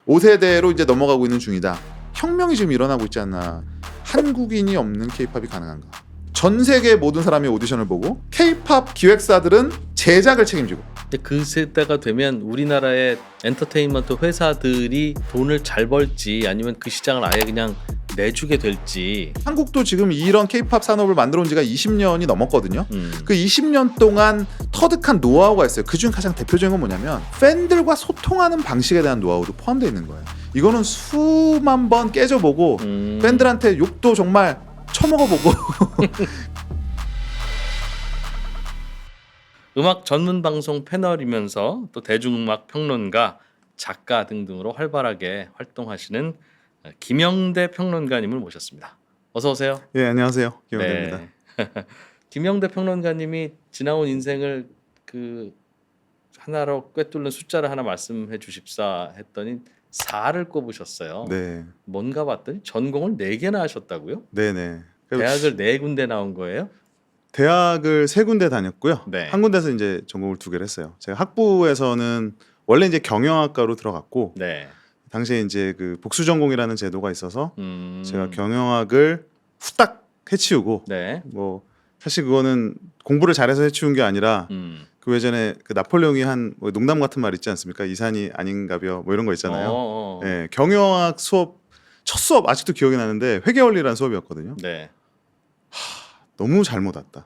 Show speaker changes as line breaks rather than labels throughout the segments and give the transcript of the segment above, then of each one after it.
5세대로 이제 넘어가고 있는 중이다. 혁명이 지금 일어나고 있지 않나. 한국인이 없는 케이팝이 가능한가? 전 세계 모든 사람이 오디션을 보고 케이팝 기획사들은 제작을 책임지고.
근데 그 세대가 되면 우리나라의 엔터테인먼트 회사들이 돈을 잘 벌지 아니면 그 시장을 아예 그냥 내주게 될지.
한국도 지금 이런 케이팝 산업을 만들어 온 지가 20년이 넘었거든요. 그 20년 동안 터득한 노하우가 있어요. 그중 가장 대표적인 건 뭐냐면 팬들과 소통하는 방식에 대한 노하우도 포함되어 있는 거예요. 이거는 수만 번 깨져보고 팬들한테 욕도 정말 처먹어보고
음악 전문 방송 패널이면서 또 대중음악 평론가, 작가 등등으로 활발하게 활동하시는 김영대 평론가님을 모셨습니다. 어서 오세요.
예, 안녕하세요. 김영대입니다.
네. 김영대 평론가님이 지나온 인생을 그 하나로 꿰뚫는 숫자를 하나 말씀해 주십사 했더니 4를 꼽으셨어요.
네.
뭔가 봤더니 전공을 4개나 하셨다고요?
네네.
대학을 4군데 나온 거예요?
대학을 3군데 다녔고요.
네.
한 군데서 이제 전공을 2개를 했어요. 제가 학부에서는 원래 이제 경영학과로 들어갔고
네.
당시에 이제 그 복수 전공이라는 제도가 있어서 제가 경영학을 후딱 해치우고
네.
뭐 사실 그거는 공부를 잘해서 해치운 게 아니라 그 예전에 그 나폴레옹이 한 뭐 농담 같은 말 있지 않습니까? 이산이 아닌가벼 뭐 이런 거 있잖아요. 예, 경영학 수업 첫 수업 아직도 기억이 나는데 회계원리라는 수업이었거든요.
네.
너무 잘못 왔다.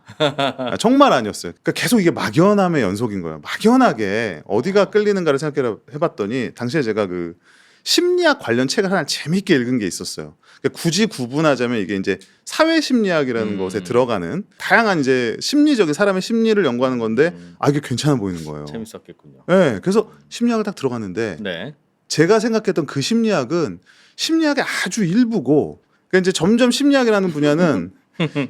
정말 아니었어요. 그러니까 계속 이게 막연함의 연속인 거예요. 막연하게 어디가 끌리는가를 생각해봤더니 당시에 제가 그 심리학 관련 책을 하나 재밌게 읽은 게 있었어요. 그러니까 굳이 구분하자면 이게 이제 사회 심리학이라는 것에 들어가는 다양한 이제 심리적인 사람의 심리를 연구하는 건데 이게 괜찮아 보이는 거예요.
재밌었겠군요.
네, 그래서 심리학을 딱 들어갔는데
네.
제가 생각했던 그 심리학은 심리학의 아주 일부고, 그러니까 이제 점점 심리학이라는 분야는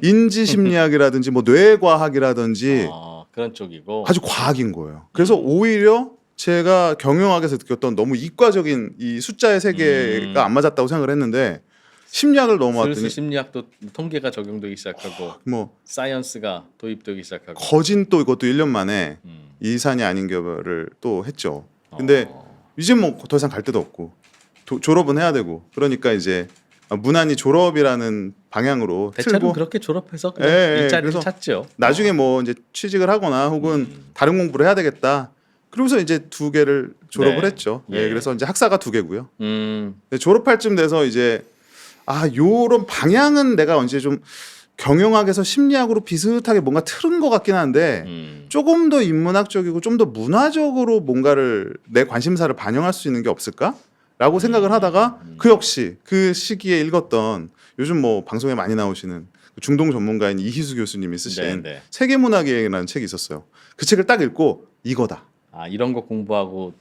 인지 심리학이라든지 뭐 뇌과학이라든지
그런 쪽이고
아주 과학인 거예요. 그래서 오히려 제가 경영학에서 느꼈던 너무 이과적인 이 숫자의 세계가 안 맞았다고 생각을 했는데 심리학을 넘어왔더니
슬슬 심리학도 통계가 적용되기 시작하고
뭐
사이언스가 도입되기 시작하고
거진 또 이것도 1년 만에 이산이 아닌가를 또 했죠. 근데 이제 뭐 더 이상 갈 데도 없고 졸업은 해야 되고 그러니까 이제 무난히 졸업이라는 방향으로
대체로
틀고
그렇게 졸업해서 그냥 일자리를
그래서
찾죠.
나중에 뭐 이제 취직을 하거나 혹은 다른 공부를 해야 되겠다. 그러면서 이제 2개를 졸업을
네.
했죠.
예.
네, 그래서 이제 학사가 2개고요. 졸업할 쯤 돼서 이제 요런 방향은 내가 언제 좀 경영학에서 심리학으로 비슷하게 뭔가 틀은 것 같긴 한데 조금 더 인문학적이고 좀 더 문화적으로 뭔가를 내 관심사를 반영할 수 있는 게 없을까라고 생각을 하다가 그 역시 그 시기에 읽었던 요즘 뭐 방송에 많이 나오시는 중동 전문가인 이희수 교수님이 쓰신
네.
세계문학이라는 책이 있었어요. 그 책을 딱 읽고 이거다.
이런 거 공부하고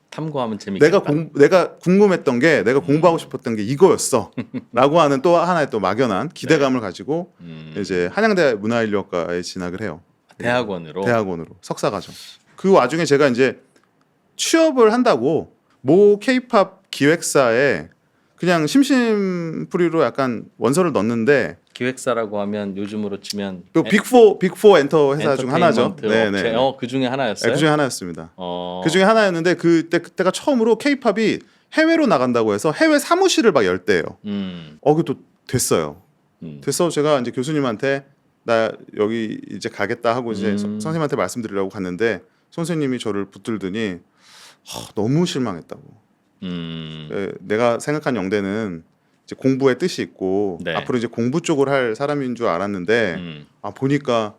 탐구하면 재밌겠다.
내가 궁금했던 게 내가 공부하고 싶었던 게 이거였어라고 하는 또 하나의 또 막연한 기대감을 가지고 이제 한양대 문화인류학과에 진학을 해요.
대학원으로
석사과정. 그 와중에 제가 이제 취업을 한다고 모 케이팝 기획사에 그냥 심심풀이로 약간 원서를 넣었는데
기획사라고 하면 요즘으로 치면
빅4 엔터 회사 중 하나죠.
네네. 그 중에 하나였어요.
그 중에 하나였습니다. 그 중에 하나였는데 그때가 처음으로 케이팝이 해외로 나간다고 해서 해외 사무실을 막 열 때예요. 그것도 됐어요. 됐어. 제가 이제 교수님한테 나 여기 이제 가겠다 하고 이제 선생님한테 말씀드리려고 갔는데 선생님이 저를 붙들더니 너무 실망했다고. 내가 생각한 영대는 이제 공부의 뜻이 있고 앞으로 이제 공부 쪽을 할 사람인 줄 알았는데 보니까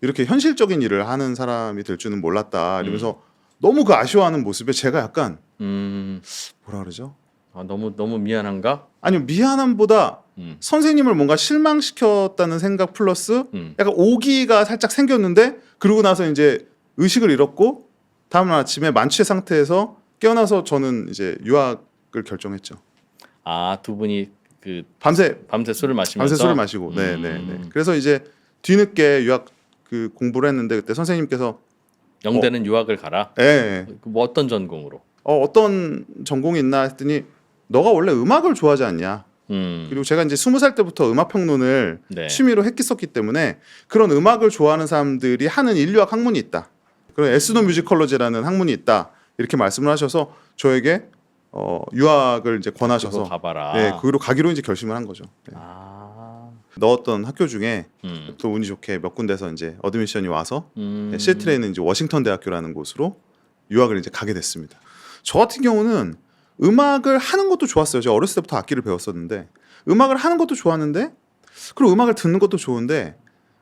이렇게 현실적인 일을 하는 사람이 될 줄은 몰랐다 이러면서 너무 그 아쉬워하는 모습에 제가 약간 뭐라 그러죠?
너무 미안한가?
아니요, 미안함보다 선생님을 뭔가 실망시켰다는 생각 플러스 약간 오기가 살짝 생겼는데 그러고 나서 이제 의식을 잃었고 다음날 아침에 만취의 상태에서 깨어나서 저는 이제 유학을 결정했죠.
두 분이 그
밤새
술을 마시면서
술을 마시고 네네네. 그래서 이제 뒤늦게 유학 그 공부를 했는데 그때 선생님께서
영대는 유학을 가라.
네.
뭐 어떤 전공으로?
어떤 전공이 있나 했더니 너가 원래 음악을 좋아하지 않냐. 그리고 제가 이제 20살 때부터 음악 평론을 취미로 했었기 때문에 그런 음악을 좋아하는 사람들이 하는 인류학 학문이 있다. 그런 에스노 뮤지컬러지라는 학문이 있다. 이렇게 말씀을 하셔서 저에게 유학을 이제
그거
권하셔서
가봐라.
네, 거기로 가기로 이제 결심을 한 거죠. 네. 넣었던 학교 중에 또 운이 좋게 몇 군데서 이제 어드미션이 와서 시애틀에 있는 이제 워싱턴 대학교라는 곳으로 유학을 이제 가게 됐습니다. 저 같은 경우는 음악을 하는 것도 좋았어요. 제가 어렸을 때부터 악기를 배웠었는데 음악을 하는 것도 좋았는데 그리고 음악을 듣는 것도 좋은데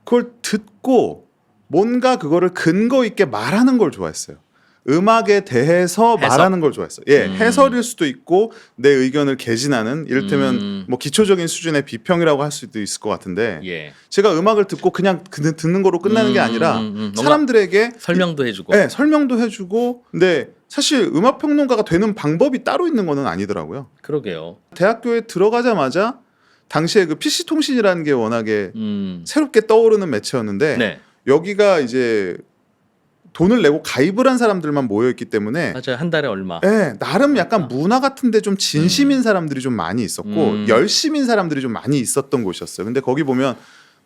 그걸 듣고 뭔가 그거를 근거 있게 말하는 걸 좋아했어요. 음악에 대해서
해석?
말하는 걸 좋아했어요. 예, 해설일 수도 있고 내 의견을 개진하는 이를테면 뭐 기초적인 수준의 비평이라고 할 수도 있을 것 같은데
예.
제가 음악을 듣고 그냥 듣는 거로 끝나는 게 아니라 사람들에게
설명도 해주고.
네, 설명도 해주고 근데 사실 음악 평론가가 되는 방법이 따로 있는 거는 아니더라고요.
그러게요.
대학교에 들어가자마자 당시에 그 PC 통신이라는 게 워낙에 새롭게 떠오르는 매체였는데
네.
여기가 이제 돈을 내고 가입을 한 사람들만 모여있기 때문에
맞아요. 한 달에 얼마.
네, 나름 약간 문화 같은데 좀 진심인 사람들이 좀 많이 있었고 열심인 사람들이 좀 많이 있었던 곳이었어요. 근데 거기 보면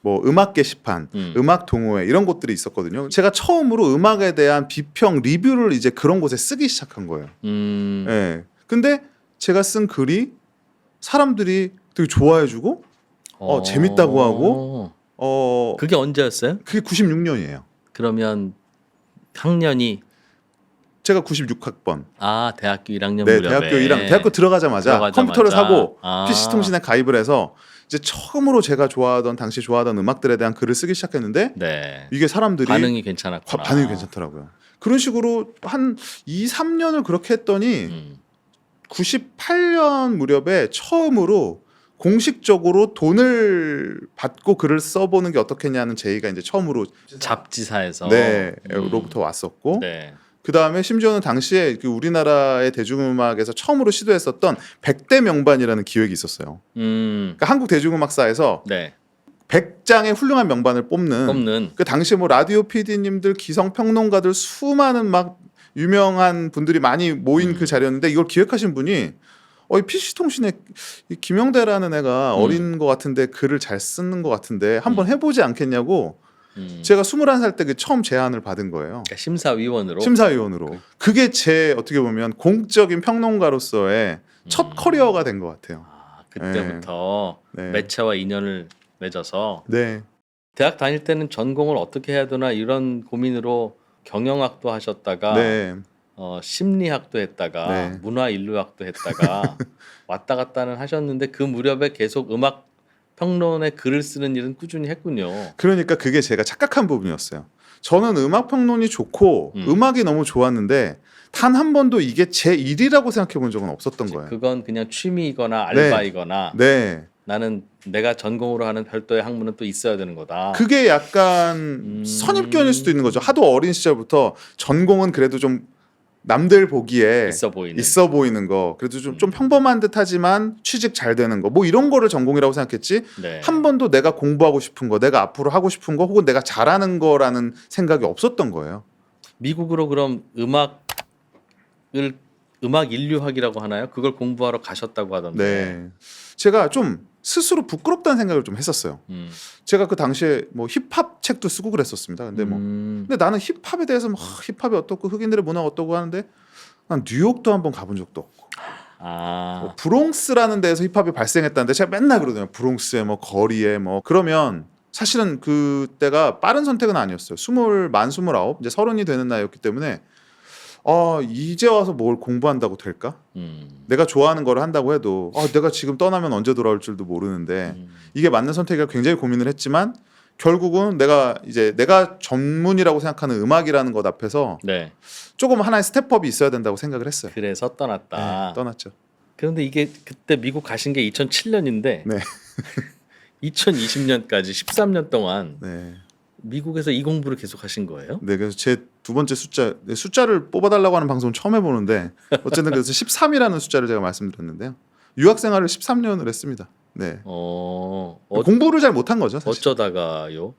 뭐 음악 게시판, 음악 동호회 이런 곳들이 있었거든요. 제가 처음으로 음악에 대한 비평, 리뷰를 이제 그런 곳에 쓰기 시작한 거예요. 네. 근데 제가 쓴 글이 사람들이 되게 좋아해주고 재밌다고 하고
그게 언제였어요?
그게 96년이에요.
그러면 학년이
제가 96학번.
대학교 1학년
네,
무렵에.
대학교 들어가자마자 컴퓨터를 사고 PC 통신에 가입을 해서 이제 처음으로 제가 당시 좋아하던 음악들에 대한 글을 쓰기 시작했는데
네.
이게 사람들이
반응이 괜찮았구나.
반응이 괜찮더라고요. 그런 식으로 한 2, 3년을 그렇게 했더니 98년 무렵에 처음으로 공식적으로 돈을 받고 글을 써보는 게 어떻겠냐는 제의가 이제 처음으로
잡지사에서
로부터 왔었고
네.
그 다음에 심지어는 당시에 그 우리나라의 대중음악에서 처음으로 시도했었던 100대 명반이라는 기획이 있었어요. 그러니까 한국 대중음악사에서
네.
100장의 훌륭한 명반을 뽑는 그 당시에 뭐 라디오 PD님들, 기성 평론가들 수많은 막 유명한 분들이 많이 모인 그 자리였는데 이걸 기획하신 분이 이 PC통신에 김영대라는 애가 어린 것 같은데 글을 잘 쓰는 것 같은데 한번 해보지 않겠냐고 제가 21살 때 그 처음 제안을 받은 거예요.
그러니까 심사위원으로.
그게 제 어떻게 보면 공적인 평론가로서의 첫 커리어가 된 것 같아요.
그때부터
네.
매체와 인연을 맺어서
네.
대학 다닐 때는 전공을 어떻게 해야 되나 이런 고민으로 경영학도 하셨다가
네.
심리학도 했다가
네.
문화인류학도 했다가 왔다 갔다는 하셨는데 그 무렵에 계속 음악 평론에 글을 쓰는 일은 꾸준히 했군요.
그러니까 그게 제가 착각한 부분이었어요. 저는 음악 평론이 좋고 음악이 너무 좋았는데 단 한 번도 이게 제 일이라고 생각해 본 적은 없었던 거예요.
그건 그냥 취미이거나 알바이거나
네.
나는 내가 전공으로 하는 별도의 학문은 또 있어야 되는 거다.
그게 약간 선입견일 수도 있는 거죠. 하도 어린 시절부터 전공은 그래도 좀 남들 보기에 있어 보이는 거 그래도 좀 평범한 듯하지만 취직 잘 되는 거 뭐 이런 거를 전공이라고 생각했지
네.
한 번도 내가 공부하고 싶은 거 내가 앞으로 하고 싶은 거 혹은 내가 잘하는 거라는 생각이 없었던 거예요.
미국으로 그럼 음악 인류학이라고 하나요? 그걸 공부하러 가셨다고 하던데.
네. 제가 좀 스스로 부끄럽다는 생각을 좀 했었어요. 제가 그 당시에 뭐 힙합 책도 쓰고 그랬었습니다. 근데 근데 나는 힙합에 대해서 막 힙합이 어떻고 흑인들의 문화가 어떻고 하는데 난 뉴욕도 한번 가본 적도 없고 뭐 브롱스라는 데에서 힙합이 발생했다는데 제가 맨날 그러거든요. 브롱스에 뭐 거리에 뭐 그러면 사실은 그때가 빠른 선택은 아니었어요. 29 이제 30이 되는 나이였기 때문에 이제 와서 뭘 공부한다고 될까? 내가 좋아하는 걸 한다고 해도 내가 지금 떠나면 언제 돌아올 줄도 모르는데 이게 맞는 선택이라 굉장히 고민을 했지만 결국은 내가 전문이라고 생각하는 음악이라는 것 앞에서 조금 하나의 스텝업이 있어야 된다고 생각을 했어요.
그래서 떠났다.
네, 떠났죠.
그런데 이게 그때 미국 가신 게 2007년인데
네.
2020년까지 13년 동안
네.
미국에서 이 공부를 계속 하신 거예요?
네, 그래서 제 두 번째 숫자를 뽑아달라고 하는 방송은 처음 해보는데 어쨌든 그래서 13이라는 숫자를 제가 말씀드렸는데요. 유학 생활을 13년을 했습니다. 네. 공부를 잘 못한 거죠. 사실.
어쩌다가요?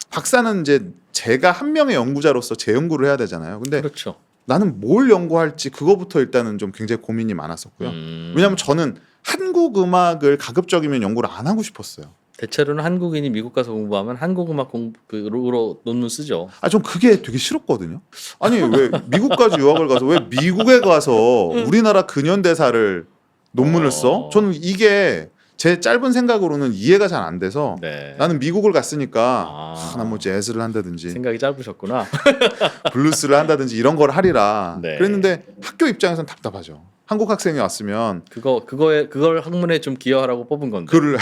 박사는 이제 제가 한 명의 연구자로서 제 연구를 해야 되잖아요. 근데
그렇죠.
나는 뭘 연구할지 그거부터 일단은 좀 굉장히 고민이 많았었고요. 왜냐하면 저는 한국 음악을 가급적이면 연구를 안 하고 싶었어요.
대체로는 한국인이 미국 가서 공부하면 한국 음악 공부로 논문 쓰죠.
전 그게 되게 싫었거든요. 아니 왜 미국까지 유학을 가서 왜 미국에 가서 우리나라 근현대사를 논문을 써? 저는 이게 제 짧은 생각으로는 이해가 잘 안 돼서
네.
나는 미국을 갔으니까 난 뭐 재즈를 한다든지
생각이 짧으셨구나.
블루스를 한다든지 이런 걸 하리라
네.
그랬는데 학교 입장에서는 답답하죠. 한국 학생이 왔으면
그걸 학문에 좀 기여하라고 뽑은 건데.
그를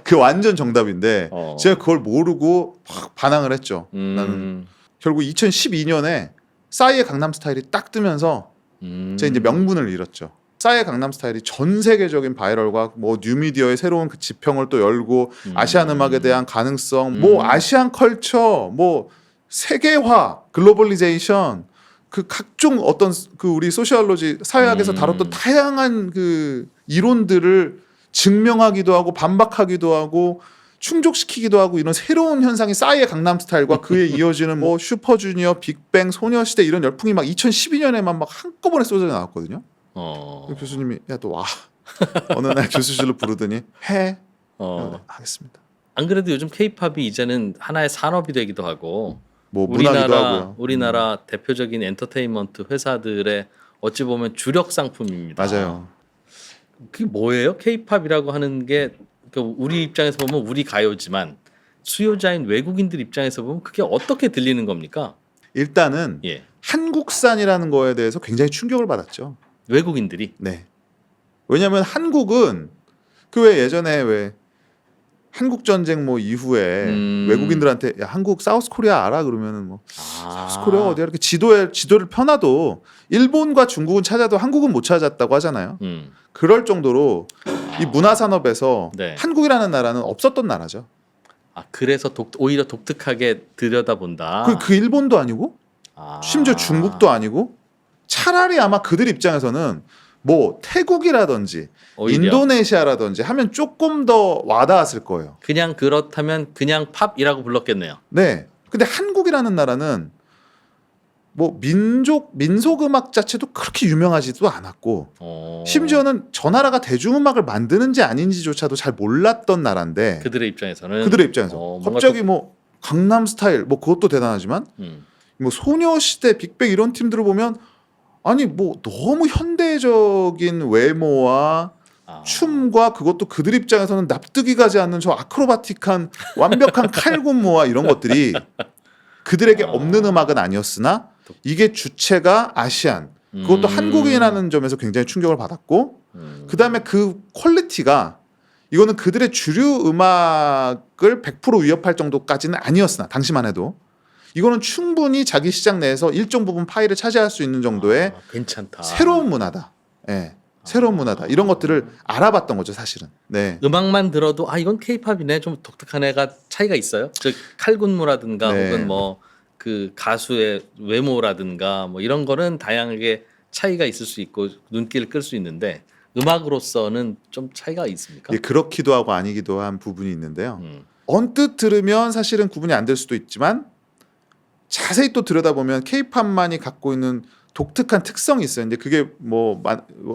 그 완전 정답인데 제가 그걸 모르고 막 반항을 했죠. 나는 결국 2012년에 싸이의 강남스타일이 딱 뜨면서 제가 이제 명분을 잃었죠. 싸이의 강남스타일이 전 세계적인 바이럴과 뭐 뉴미디어의 새로운 그 지평을 또 열고 아시안 음악에 대한 가능성, 뭐 아시안 컬처, 뭐 세계화, 글로벌리제이션, 그 각종 어떤 그 우리 소시올로지 사회학에서 다뤘던 다양한 그 이론들을 증명하기도 하고 반박하기도 하고 충족시키기도 하고 이런 새로운 현상이 싸이의 강남스타일과 그에 이어지는 뭐 슈퍼주니어, 빅뱅, 소녀시대 이런 열풍이 막 2012년에만 막 한꺼번에 쏟아져 나왔거든요. 교수님이 야 또 와 어느 날 교수실로 부르더니 해 하겠습니다.
안 그래도 요즘 K-팝이 이제는 하나의 산업이 되기도 하고
뭐 문화기도 하고요.
우리나라 대표적인 엔터테인먼트 회사들의 어찌 보면 주력 상품입니다.
맞아요.
그게 뭐예요? K-팝이라고 하는 게 그러니까 우리 입장에서 보면 우리 가요지만 수요자인 외국인들 입장에서 보면 그게 어떻게 들리는 겁니까?
일단은
예.
한국산이라는 거에 대해서 굉장히 충격을 받았죠.
외국인들이.
네. 왜냐하면 한국은 그 왜 예전에 왜 한국 전쟁 뭐 이후에 외국인들한테 야 한국 사우스 코리아 알아 그러면은 뭐 사우스 코리아가 어디야 이렇게 지도를 펴놔도 일본과 중국은 찾아도 한국은 못 찾았다고 하잖아요. 그럴 정도로 이 문화 산업에서
네.
한국이라는 나라는 없었던 나라죠.
그래서 오히려 독특하게 들여다본다.
그 일본도 아니고 심지어 중국도 아니고 차라리 아마 그들 입장에서는 뭐 태국이라든지
오히려.
인도네시아라든지 하면 조금 더 와닿았을 거예요.
그냥 그렇다면 그냥 팝이라고 불렀겠네요.
네. 근데 한국이라는 나라는 뭐 민속 음악 자체도 그렇게 유명하지도 않았고 심지어는 저 나라가 대중음악을 만드는지 아닌지조차도 잘 몰랐던 나라인데
그들의 입장에서는
갑자기 뭐 강남스타일 뭐 그것도 대단하지만 뭐 소녀시대, 빅뱅 이런 팀들을 보면 아니 뭐 너무 현대적인 외모와 춤과 그것도 그들 입장에서는 납득이 가지 않는 저 아크로바틱한 완벽한 칼군무와 이런 것들이 그들에게 없는 음악은 아니었으나 이게 주체가 아시안 그것도 한국인이라는 점에서 굉장히 충격을 받았고 그다음에 그 퀄리티가 이거는 그들의 주류 음악을 100% 위협할 정도까지는 아니었으나 당시만 해도 이거는 충분히 자기 시장 내에서 일정 부분 파일을 차지할 수 있는 정도의
괜찮다.
새로운 문화다. 네. 새로운 문화다. 이런 것들을 알아봤던 거죠, 사실은. 네.
음악만 들어도 이건 K-팝이네. 좀 독특한 애가 차이가 있어요. 즉 칼군무라든가
네.
혹은 뭐 그 가수의 외모라든가 뭐 이런 거는 다양하게 차이가 있을 수 있고 눈길을 끌 수 있는데 음악으로서는 좀 차이가 있습니까?
예, 그렇기도 하고 아니기도 한 부분이 있는데요. 언뜻 들으면 사실은 구분이 안 될 수도 있지만 자세히 또 들여다보면 K-팝만이 갖고 있는 독특한 특성이 있어요. 근데 그게 뭐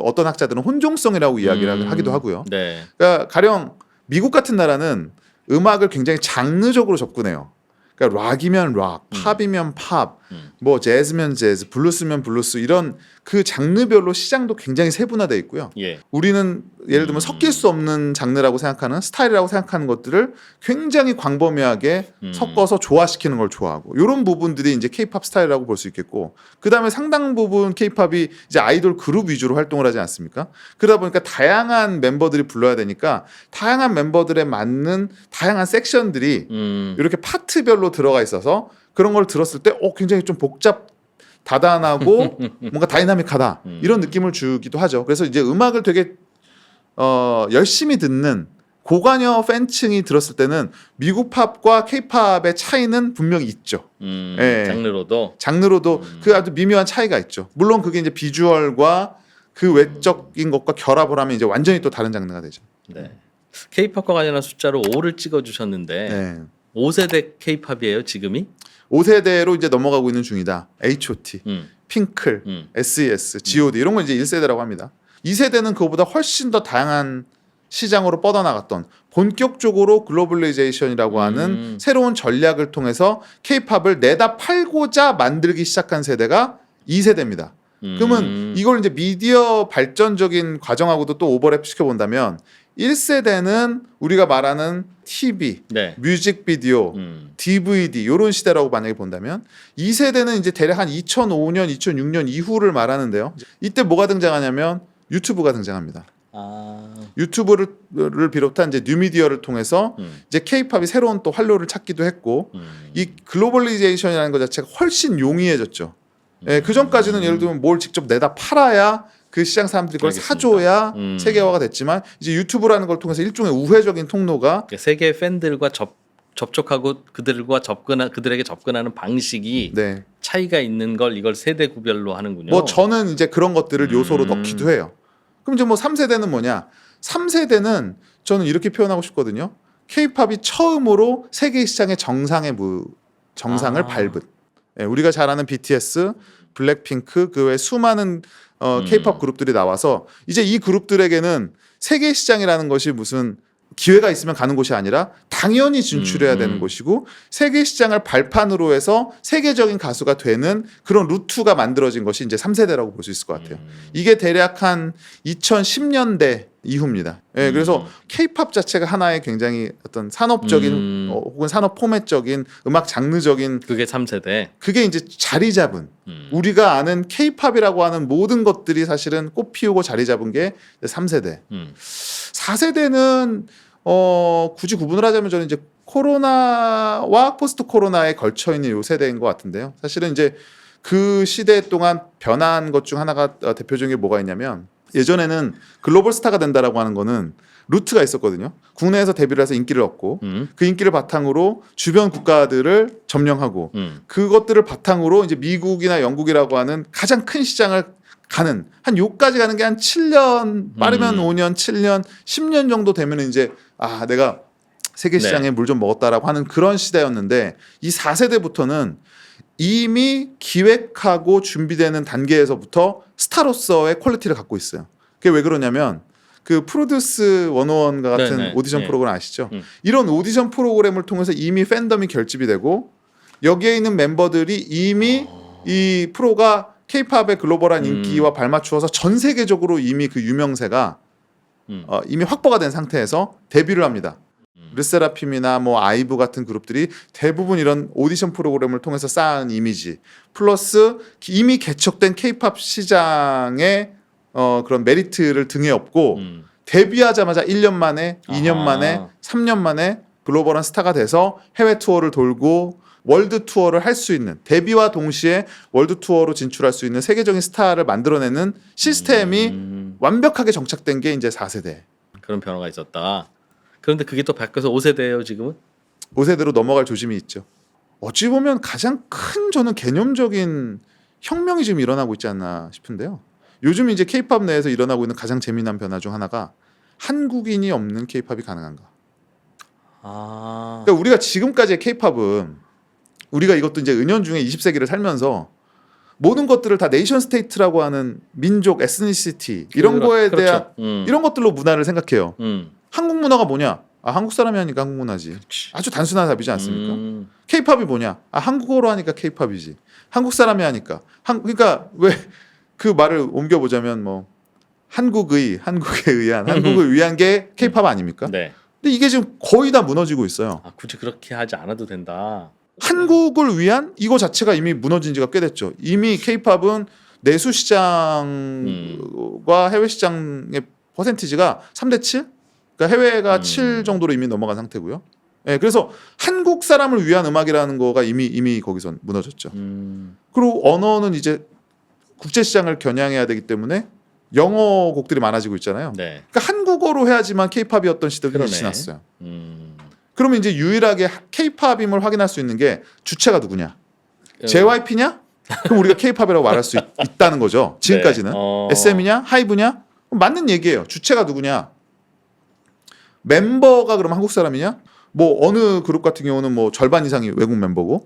어떤 학자들은 혼종성이라고 이야기를 하기도 하고요.
네.
그러니까 가령 미국 같은 나라는 음악을 굉장히 장르적으로 접근해요. 그러니까 락이면 락, 팝이면 팝, 뭐 재즈면 재즈, 블루스면 블루스 이런 그 장르별로 시장도 굉장히 세분화돼 있고요.
예.
우리는 예를 들면 섞일 수 없는 장르라고 생각하는 스타일이라고 생각하는 것들을 굉장히 광범위하게 섞어서 조화시키는 걸 좋아하고 이런 부분들이 이제 K-팝 스타일이라고 볼 수 있겠고 그다음에 상당 부분 K-팝이 이제 아이돌 그룹 위주로 활동을 하지 않습니까? 그러다 보니까 다양한 멤버들이 불러야 되니까 다양한 멤버들에 맞는 다양한 섹션들이 이렇게 파트별로 들어가 있어서 그런 걸 들었을 때 굉장히 좀 다단하고 뭔가 다이나믹하다 이런 느낌을 주기도 하죠. 그래서 이제 음악을 되게 열심히 듣는 고관여 팬층이 들었을 때는 미국 팝과 K-팝의 차이는 분명히 있죠. 예. 장르로도 그 아주 미묘한 차이가 있죠. 물론 그게 이제 비주얼과 그 외적인 것과 결합을 하면 이제 완전히 또 다른 장르가 되죠.
네. K-팝과 관련한 숫자로 5를 찍어주셨는데
네.
5세대 K-팝이에요 지금이?
5세대로 이제 넘어가고 있는 중이다. H.O.T, 핑클, S.E.S, G.O.D 이런 건 이제 1세대라고 합니다. 2세대는 그거보다 훨씬 더 다양한 시장으로 뻗어나갔던 본격적으로 글로벌리제이션이라고 하는 새로운 전략을 통해서 케이팝을 내다 팔고자 만들기 시작한 세대가 2세대입니다. 그러면 이걸 이제 미디어 발전적인 과정하고도 또 오버랩 시켜본다면 1세대는 우리가 말하는 TV,
네.
뮤직비디오, DVD 이런 시대라고 만약에 본다면 2세대는 이제 대략 한 2005년, 2006년 이후를 말하는데요. 이때 뭐가 등장하냐면 유튜브가 등장합니다. 유튜브를 비롯한 이제 뉴미디어를 통해서 이제 케이팝이 새로운 또 활로를 찾기도 했고 이 글로벌리제이션이라는 것 자체가 훨씬 용이해졌죠. 예, 그 전까지는 예를 들면 뭘 직접 내다 팔아야 그 시장 사람들이 그걸
알겠습니다.
사줘야 세계화가 됐지만 이제 유튜브라는 걸 통해서 일종의 우회적인 통로가
세계 팬들과 접촉하고 그들에게 접근하는 방식이
네.
차이가 있는 걸 이걸 세대 구별로 하는군요.
뭐 저는 이제 그런 것들을 요소로 넣기도 해요. 그럼 이제 뭐 3세대는 뭐냐? 3세대는 저는 이렇게 표현하고 싶거든요. 케이팝이 처음으로 세계 시장의 정상을 밟은. 예, 우리가 잘 아는 BTS, 블랙핑크 그 외 수많은 케이팝 그룹들이 나와서 이제 이 그룹들에게는 세계 시장이라는 것이 무슨 기회가 있으면 가는 곳이 아니라 당연히 진출해야 되는 곳이고 세계 시장을 발판으로 해서 세계적인 가수가 되는 그런 루트가 만들어진 것이 이제 3세대라고 볼 수 있을 것 같아요. 이게 대략 한 2010년대 이후입니다. 예, 그래서 케이팝 자체가 하나의 굉장히 어떤 산업적인 혹은 산업 포맷적인 음악 장르적인
그게 3세대.
그게 이제 자리 잡은 우리가 아는 케이팝이라고 하는 모든 것들이 사실은 꽃 피우고 자리 잡은 게 3세대. 4세대는 굳이 구분을 하자면 저는 이제 코로나와 포스트 코로나에 걸쳐 있는 요 세대인 것 같은데요. 사실은 이제 그 시대 동안 변한 것 중 하나가 대표적인 게 뭐가 있냐면 예전에는 글로벌 스타가 된다라고 하는 거는 루트가 있었거든요. 국내에서 데뷔를 해서 인기를 얻고 그 인기를 바탕으로 주변 국가들을 점령하고 그것들을 바탕으로 이제 미국이나 영국이라고 하는 가장 큰 시장을 가는 한 요까지 가는 게 한 7년 빠르면 5년, 7년, 10년 정도 되면 이제 아 내가 세계 시장에 물 좀 먹었다라고 하는 그런 시대였는데 이 4세대부터는 이미 기획하고 준비되는 단계에서부터 스타로서의 퀄리티를 갖고 있어요. 그게 왜 그러냐면 그 프로듀스 101과 같은
네네.
오디션
네.
프로그램 아시죠? 이런 오디션 프로그램을 통해서 이미 팬덤이 결집이 되고 여기에 있는 멤버들이 이미 이 프로가 케이팝의 글로벌한 인기와 발맞추어서 전 세계적으로 이미 그 유명세가 이미 확보가 된 상태에서 데뷔를 합니다. 르세라핌이나 뭐 아이브 같은 그룹들이 대부분 이런 오디션 프로그램을 통해서 쌓은 이미지 플러스 이미 개척된 케이팝 시장의 그런 메리트를 등에 업고 데뷔하자마자 1년 만에 2년 만에 3년 만에 글로벌한 스타가 돼서 해외 투어를 돌고 월드 투어를 할 수 있는 데뷔와 동시에 월드 투어로 진출할 수 있는 세계적인 스타를 만들어내는 시스템이 완벽하게 정착된 게 이제 4세대.
그런 변화가 있었다. 그런데 그게 또 바뀌어서 5세대예요, 지금은?
5세대로 넘어갈 조짐이 있죠. 어찌 보면 가장 큰 저는 개념적인 혁명이 지금 일어나고 있지 않나 싶은데요. 요즘 이제 케이팝 내에서 일어나고 있는 가장 재미난 변화 중 하나가 한국인이 없는 케이팝이 가능한가. 그러니까 우리가 지금까지의 케이팝은 우리가 이것도 이제 은연중에 20세기를 살면서 모든 것들을 다 네이션 스테이트라고 하는 민족, 에스니시티 이런 거에 대한 이런 것들로 문화를 생각해요. 한국 문화가 뭐냐? 아, 한국 사람이 하니까 한국 문화지. 아주 단순한 답이지 않습니까? 케이팝이 뭐냐? 아, 한국어로 하니까 케이팝이지. 한국 사람이 하니까. 그러니까 왜 그 말을 옮겨보자면 뭐 한국에 의한 게 케이팝 아닙니까?
네.
근데 이게 지금 거의 다 무너지고 있어요.
아, 굳이 그렇게 하지 않아도 된다.
한국을 위한 이거 자체가 이미 무너진 지가 꽤 됐죠. 이미 케이팝은 내수 시장과 해외 시장의 퍼센티지가 3대 7? 그러니까 해외가 7 정도로 이미 넘어간 상태고요. 네, 그래서 한국 사람을 위한 음악이라는 거가 이미 거기서 무너졌죠. 그리고 언어는 이제 국제 시장을 겨냥해야 되기 때문에 영어 곡들이 많아지고 있잖아요.
네.
그러니까 한국어로 해야지만 케이팝이었던 시대들이 지났어요. 그러면 이제 유일하게 케이팝임을 확인할 수 있는 게 주체가 누구냐? JYP냐? 그럼 우리가 케이팝이라고 말할 수 있다는 거죠. 지금까지는.
네.
SM이냐? 하이브냐? 맞는 얘기예요. 주체가 누구냐? 멤버가 그럼 한국 사람이냐? 뭐 어느 그룹 같은 경우는 뭐 절반 이상이 외국 멤버고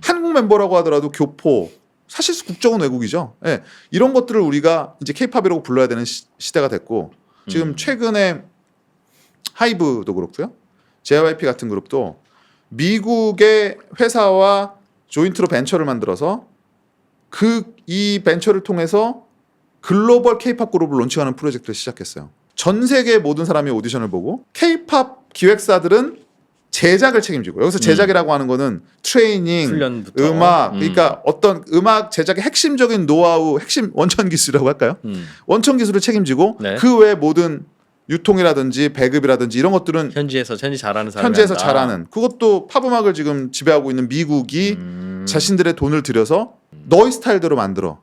한국 멤버라고 하더라도 교포 사실 국적은 외국이죠. 네. 이런 것들을 우리가 이제 케이팝이라고 불러야 되는 시대가 됐고 지금 최근에 하이브도 그렇고요. JYP 같은 그룹도 미국의 회사와 조인트로 벤처를 만들어서 이 벤처를 통해서 글로벌 K-팝 그룹을 론칭하는 프로젝트를 시작했어요. 전 세계 모든 사람이 오디션을 보고 K-팝 기획사들은 제작을 책임지고, 여기서 제작이라고 하는 거는 트레이닝,
훈련부터.
음악, 그러니까 어떤 음악 제작의 핵심적인 노하우, 핵심 원천 기술이라고 할까요? 원천 기술을 책임지고
네.
그 외 모든 유통이라든지 배급이라든지 이런 것들은
현지에서 잘하는 사람이
현지에서
한다.
잘하는, 그것도 팝 음악을 지금 지배하고 있는 미국이 자신들의 돈을 들여서 너희 스타일대로 만들어.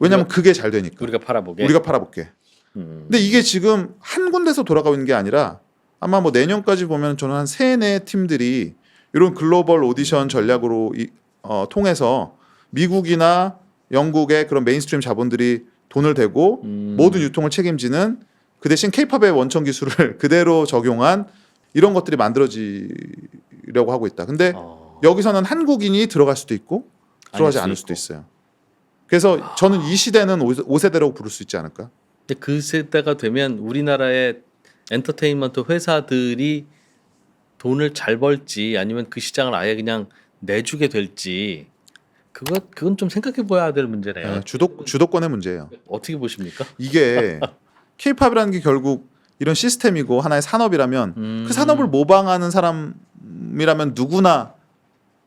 왜냐면 그게 잘 되니까.
우리가 팔아보게.
우리가 팔아볼게. 근데 이게 지금 한 군데서 돌아가고 있는 게 아니라 아마 뭐 내년까지 보면 저는 한 3-4 팀들이 이런 글로벌 오디션 전략으로 통해서 미국이나 영국의 그런 메인스트림 자본들이 돈을 대고 모든 유통을 책임지는, 그 대신 K-팝의 원천 기술을 그대로 적용한 이런 것들이 만들어지려고 하고 있다. 근데 여기서는 한국인이 들어갈 수도 있고 들어가지 않을 수도 있어요. 그래서 저는 이 시대는 5세대라고 부를 수 있지 않을까?
근데 그 세대가 되면 우리나라의 엔터테인먼트 회사들이 돈을 잘 벌지 아니면 그 시장을 아예 그냥 내주게 될지 그건 좀 생각해 봐야 될 문제네요.
네, 주도권의 문제예요.
어떻게 보십니까?
이게 K-팝이라는 게 결국 이런 시스템이고 하나의 산업이라면 그 산업을 모방하는 사람이라면 누구나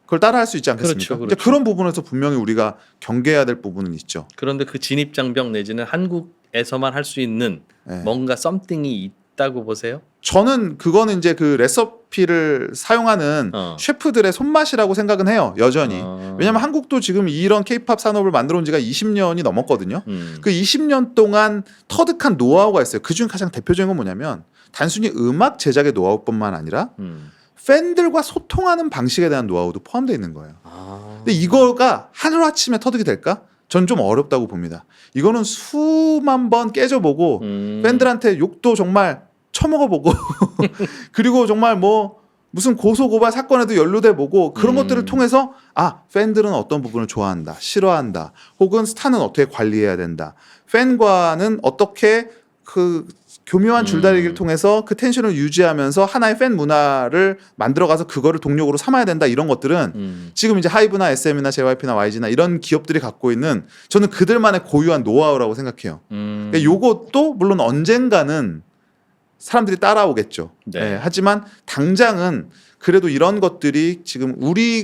그걸 따라할 수 있지 않겠습니까?
그렇죠.
그런 부분에서 분명히 우리가 경계해야 될 부분은 있죠.
그런데 그 진입 장벽 내지는 한국에서만 할 수 있는
네.
뭔가 썸띵이 있다고 보세요?
저는 그거는 이제 그 레시피를 사용하는 셰프들의 손맛이라고 생각은 해요. 여전히. 왜냐하면 한국도 지금 이런 K-팝 산업을 만들어 온 지가 20년이 넘었거든요. 그 20년 동안 터득한 노하우가 있어요. 그중 가장 대표적인 건 뭐냐면 단순히 음악 제작의 노하우뿐만 아니라 팬들과 소통하는 방식에 대한 노하우도 포함되어 있는 거예요. 근데 이거가 하루아침에 터득이 될까? 전 좀 어렵다고 봅니다. 이거는 수만 번 깨져보고 팬들한테 욕도 정말 처먹어보고 그리고 정말 뭐 무슨 고소고발 사건에도 연루돼보고 그런 것들을 통해서 팬들은 어떤 부분을 좋아한다, 싫어한다, 혹은 스타는 어떻게 관리해야 된다, 팬과는 어떻게 그 교묘한 줄다리기를 통해서 그 텐션을 유지하면서 하나의 팬 문화를 만들어가서 그거를 동력으로 삼아야 된다, 이런 것들은 지금 이제 하이브나 SM이나 JYP나 YG나 이런 기업들이 갖고 있는, 저는 그들만의 고유한 노하우라고 생각해요. 그러니까 요것도 물론 언젠가는 사람들이 따라오겠죠.
네.
네, 하지만 당장은 그래도 이런 것들이 지금 우리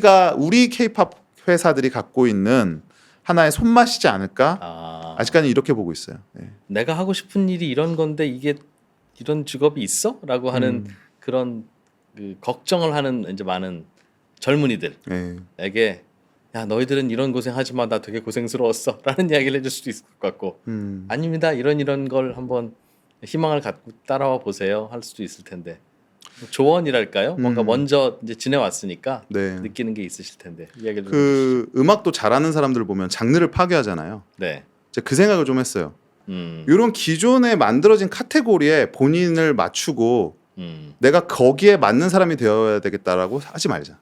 K-팝 회사들이 갖고 있는 하나의 손맛이지 않을까? 아직까지 이렇게 보고 있어요. 네.
내가 하고 싶은 일이 이런 건데 이게 이런 직업이 있어? 라고 하는 그런 그 걱정을 하는 이제 많은 젊은이들에게 야, 너희들은 이런 고생하지 마, 나 되게 고생스러웠어 라는 이야기를 해줄 수도 있을 것 같고 아닙니다, 이런 걸 한번 희망을 갖고 따라와 보세요 할 수도 있을 텐데, 조언이랄까요? 뭔가 먼저 이제 지내왔으니까
네.
느끼는 게 있으실 텐데 이야기를
그 음악도 잘하는 사람들 보면 장르를 파괴하잖아요.
네.
제가 그 생각을 좀 했어요. 이런 기존에 만들어진 카테고리에 본인을 맞추고 내가 거기에 맞는 사람이 되어야 되겠다라고 하지 말자.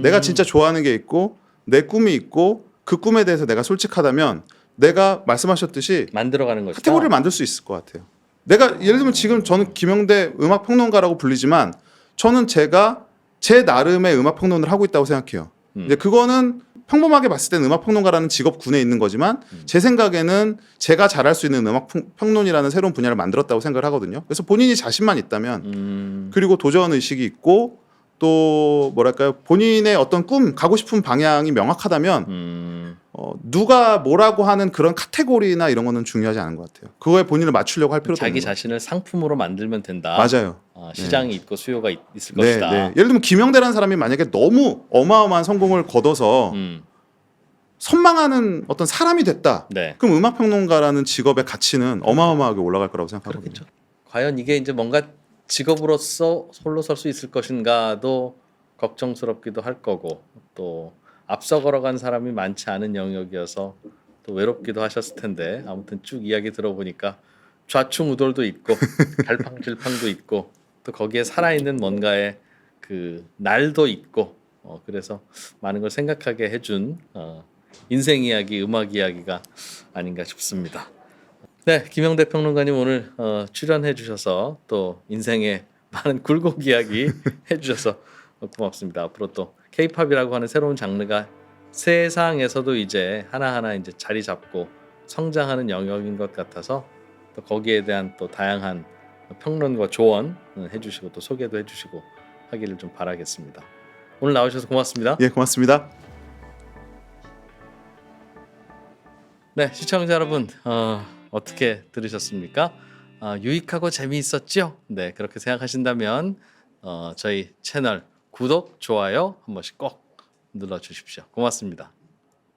내가 진짜 좋아하는 게 있고 내 꿈이 있고 그 꿈에 대해서 내가 솔직하다면 내가 말씀하셨듯이
만들어가는 것이다.
카테고리를 만들 수 있을 것 같아요. 내가 예를 들면 지금 저는 김영대 음악평론가라고 불리지만 저는 제가 제 나름의 음악평론을 하고 있다고 생각해요. 근데 그거는 평범하게 봤을 때는 음악평론가라는 직업군에 있는 거지만 제 생각에는 제가 잘할 수 있는 음악평론이라는 새로운 분야를 만들었다고 생각을 하거든요. 그래서 본인이 자신만 있다면 그리고 도전 의식이 있고 또 뭐랄까요, 본인의 어떤 꿈, 가고 싶은 방향이 명확하다면 누가 뭐라고 하는 그런 카테고리나 이런 거는 중요하지 않은 것 같아요. 그거에 본인을 맞추려고 할 필요도 없는
자기
거예요.
자신을 상품으로 만들면 된다.
맞아요.
시장이 있고 수요가 있을
네,
것이다.
네. 예를 들면 김영대라는 사람이 만약에 너무 어마어마한 성공을 거둬서 선망하는 어떤 사람이 됐다.
네.
그럼 음악평론가라는 직업의 가치는 어마어마하게 올라갈 거라고 생각하거든요.
그렇겠죠. 과연 이게 이제 뭔가 직업으로서 홀로 설 수 있을 것인가도 걱정스럽기도 할 거고, 또 앞서 걸어간 사람이 많지 않은 영역이어서 또 외롭기도 하셨을 텐데, 아무튼 쭉 이야기 들어보니까 좌충우돌도 있고 갈팡질팡도 있고 또 거기에 살아있는 뭔가의 그 날도 있고, 그래서 많은 걸 생각하게 해준 인생 이야기, 음악 이야기가 아닌가 싶습니다. 네, 김영대 평론가님 오늘 출연해 주셔서 또 인생의 많은 굴곡 이야기 해주셔서 고맙습니다. 앞으로 또 K-팝이라고 하는 새로운 장르가 세상에서도 이제 하나하나 이제 자리 잡고 성장하는 영역인 것 같아서 또 거기에 대한 또 다양한 평론과 조언 해주시고 또 소개도 해주시고 하기를 좀 바라겠습니다. 오늘 나오셔서 고맙습니다.
예, 고맙습니다.
네, 시청자 여러분 어떻게 들으셨습니까? 유익하고 재미있었죠? 네, 그렇게 생각하신다면 저희 채널 구독, 좋아요 한 번씩 꼭 눌러주십시오. 고맙습니다.